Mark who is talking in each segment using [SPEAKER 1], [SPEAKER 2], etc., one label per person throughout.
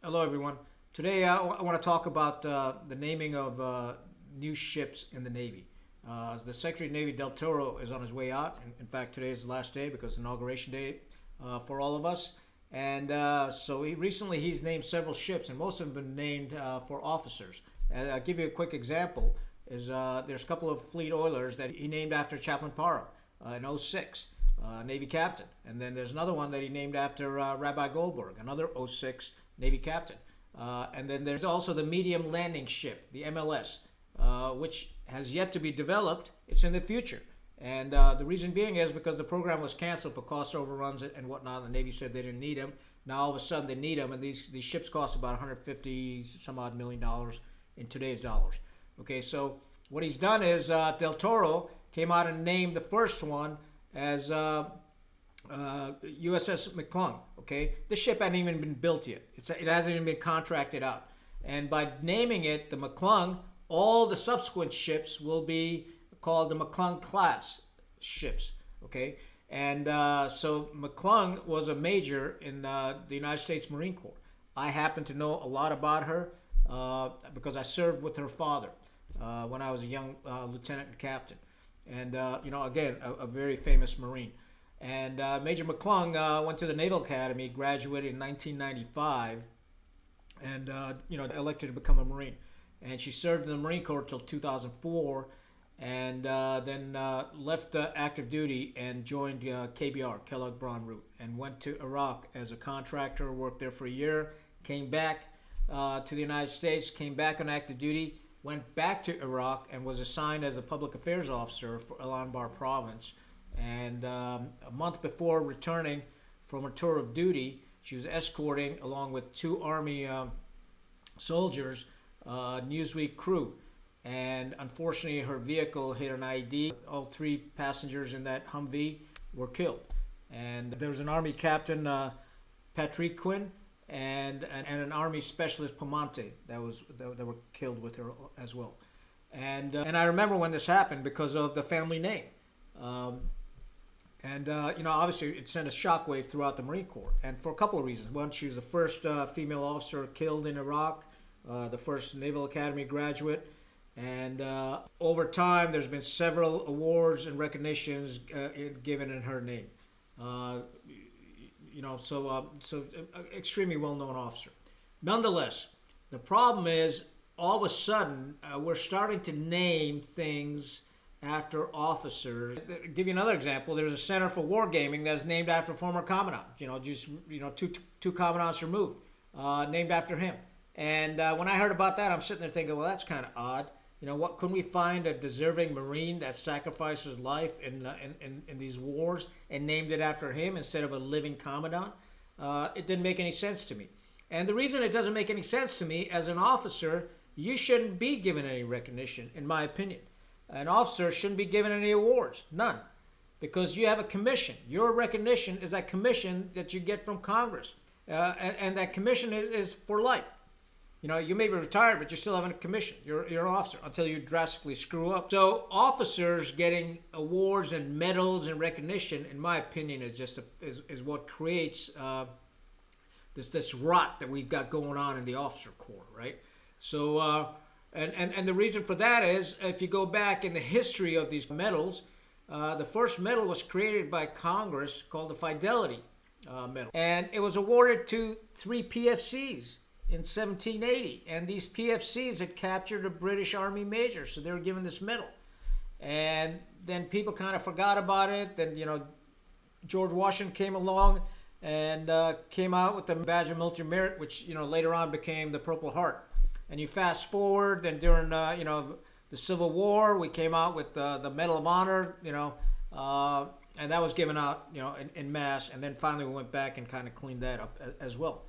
[SPEAKER 1] Hello, everyone. Today, I want to talk about the naming of new ships in the Navy. The Secretary of Navy Del Toro is on his way out. In fact, today is the last day because it's inauguration day for all of us. And so he's named several ships, and most of them have been named for officers. And I'll give you a quick example. There's a couple of fleet oilers that he named after Chaplain Parham in '06, Navy captain. And then there's another one that he named after Rabbi Goldberg, another '06 Navy captain. And then there's also the medium landing ship, the MLS, which has yet to be developed. It's in the future. And the reason being is because the program was canceled for cost overruns and whatnot. The Navy said they didn't need them. Now all of a sudden they need them, and these ships cost about 150 some odd $million in today's dollars. Okay, so what he's done is Del Toro came out and named the first one as USS McClung. Okay, this ship hadn't even been built yet. It hasn't even been contracted out. And by naming it the McClung, all the subsequent ships will be called the McClung class ships. Okay, and so McClung was a major in the United States Marine Corps. I happen to know a lot about her because I served with her father when I was a young lieutenant and captain. And again, a very famous Marine. And Major McClung went to the Naval Academy, graduated in 1995, and elected to become a Marine. And she served in the Marine Corps till 2004, and then left active duty and joined KBR, Kellogg Braun Root, and went to Iraq as a contractor, worked there for a year, came back to the United States, came back on active duty, went back to Iraq, and was assigned as a public affairs officer for Al-Anbar province. And a month before returning from her tour of duty, she was escorting, along with two Army soldiers, Newsweek crew. And unfortunately, her vehicle hit an IED. All three passengers in that Humvee were killed. And there was an Army captain, Patrick Quinn, and an Army specialist, Pomonte, that were killed with her as well. And I remember when this happened because of the family name. Obviously it sent a shockwave throughout the Marine Corps, and for a couple of reasons. One, she was the first female officer killed in Iraq, the first Naval Academy graduate, and over time there's been several awards and recognitions given in her name. Extremely well-known officer. Nonetheless, the problem is all of a sudden we're starting to name things after officers. I'll give you another example. There's a Center for Wargaming that's named after a former commandant. Two commandants removed, named after him. And when I heard about that, I'm sitting there thinking, well, that's kind of odd. What couldn't we find a deserving Marine that sacrificed his life in these wars and named it after him instead of a living commandant? It didn't make any sense to me. And the reason it doesn't make any sense to me, as an officer, you shouldn't be given any recognition, in my opinion. An officer shouldn't be given any awards, none, because you have a commission. Your recognition is that commission that you get from Congress, and that commission is for life. You may be retired, but you're still having a commission. You're an officer until you drastically screw up. So officers getting awards and medals and recognition, in my opinion, is what creates this rot that we've got going on in the officer corps, right? So. And the reason for that is, if you go back in the history of these medals, the first medal was created by Congress called the Fidelity Medal. And it was awarded to three PFCs in 1780. And these PFCs had captured a British Army major, so they were given this medal. And then people kind of forgot about it. Then, George Washington came along and came out with the Badge of Military Merit, which, later on became the Purple Heart. And you fast forward, then during the Civil War, we came out with the Medal of Honor, and that was given out, in mass. And then finally we went back and kind of cleaned that up as well.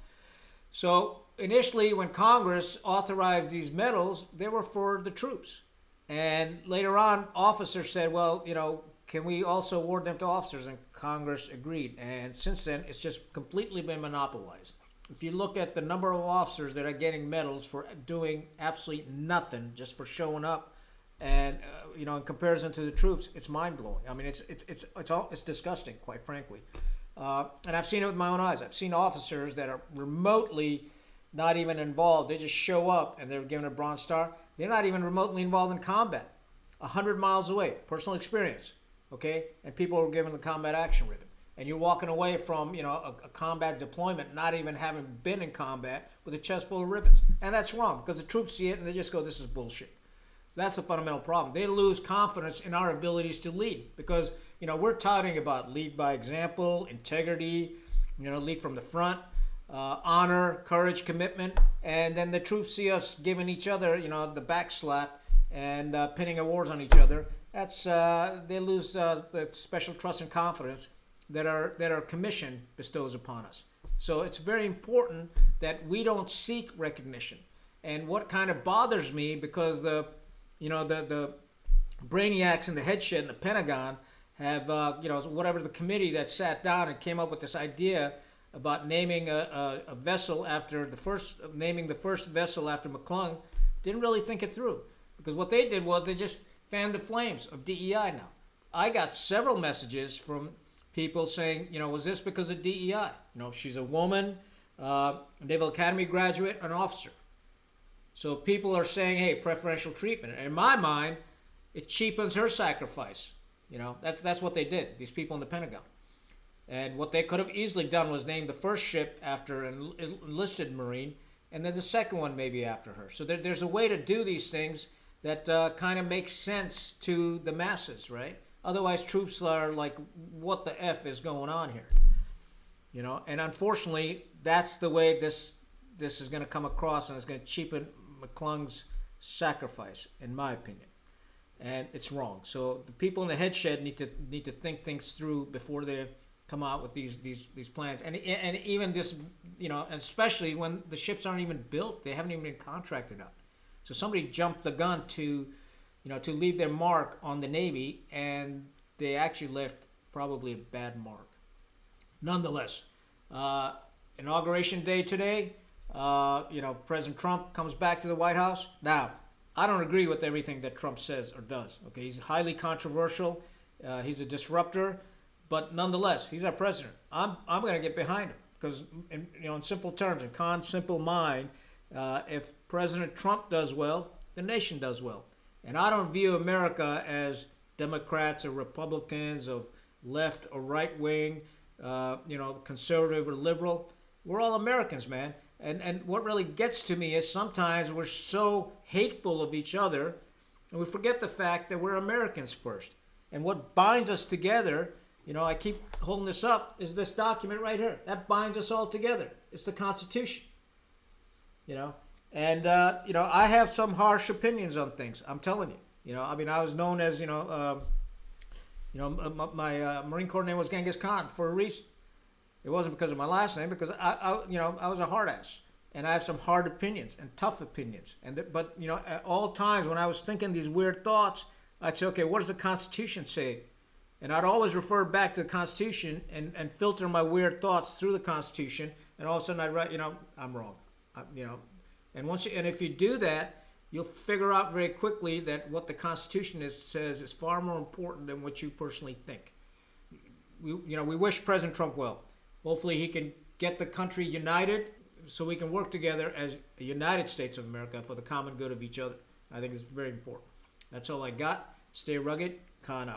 [SPEAKER 1] So initially, when Congress authorized these medals, they were for the troops. And later on, officers said, well, can we also award them to officers? And Congress agreed. And since then, it's just completely been monopolized. If you look at the number of officers that are getting medals for doing absolutely nothing, just for showing up, and in comparison to the troops, it's mind blowing. I mean, it's disgusting, quite frankly. And I've seen it with my own eyes. I've seen officers that are remotely not even involved. They just show up and they're given a Bronze Star. They're not even remotely involved in combat. 100 miles away, personal experience, okay? And people were given the combat action ribbon. And you're walking away from, a combat deployment, not even having been in combat, with a chest full of ribbons. And that's wrong, because the troops see it and they just go, this is bullshit. So that's a fundamental problem. They lose confidence in our abilities to lead, because, we're talking about lead by example, integrity, lead from the front, honor, courage, commitment, and then the troops see us giving each other, the back slap and pinning awards on each other. That's they lose the special trust and confidence that our commission bestows upon us. So it's very important that we don't seek recognition. And what kind of bothers me, because the brainiacs in the headshed in the Pentagon have whatever the committee that sat down and came up with this idea about naming a vessel after the first vessel after McClung, didn't really think it through, because what they did was they just fanned the flames of DEI. Now I got several messages from people saying, was this because of DEI? She's a woman, Naval Academy graduate, an officer. So people are saying, hey, preferential treatment. And in my mind, it cheapens her sacrifice. That's what they did, these people in the Pentagon. And what they could have easily done was name the first ship after an enlisted Marine, and then the second one maybe after her. So there's a way to do these things that kind of makes sense to the masses, right? Otherwise, troops are like, what the F is going on here? And unfortunately, that's the way this is going to come across, and it's going to cheapen McClung's sacrifice, in my opinion. And it's wrong. So the people in the headshed need to think things through before they come out with these plans. And even this, especially when the ships aren't even built, they haven't even been contracted out. So somebody jumped the gun to leave their mark on the Navy, and they actually left probably a bad mark. Nonetheless, Inauguration Day today, President Trump comes back to the White House. Now, I don't agree with everything that Trump says or does. Okay, he's highly controversial. He's a disruptor, but nonetheless, he's our president. I'm going to get behind him, because, in simple terms, in Khan's simple mind, if President Trump does well, the nation does well. And I don't view America as Democrats or Republicans, of left or right wing, conservative or liberal. We're all Americans, man. And what really gets to me is sometimes we're so hateful of each other, and we forget the fact that we're Americans first. And what binds us together, I keep holding this up, is this document right here. That binds us all together. It's the Constitution. And I have some harsh opinions on things. I'm telling you. I was known as, my Marine Corps name was Genghis Khan for a reason. It wasn't because of my last name, because I was a hard ass, and I have some hard opinions and tough opinions. But at all times when I was thinking these weird thoughts, I'd say, okay, what does the Constitution say? And I'd always refer back to the Constitution and filter my weird thoughts through the Constitution. And all of a sudden I'd write, I'm wrong. And if you do that, you'll figure out very quickly that what the Constitution says is far more important than what you personally think. We wish President Trump well. Hopefully he can get the country united so we can work together as the United States of America for the common good of each other. I think it's very important. That's all I got. Stay rugged. Khan out.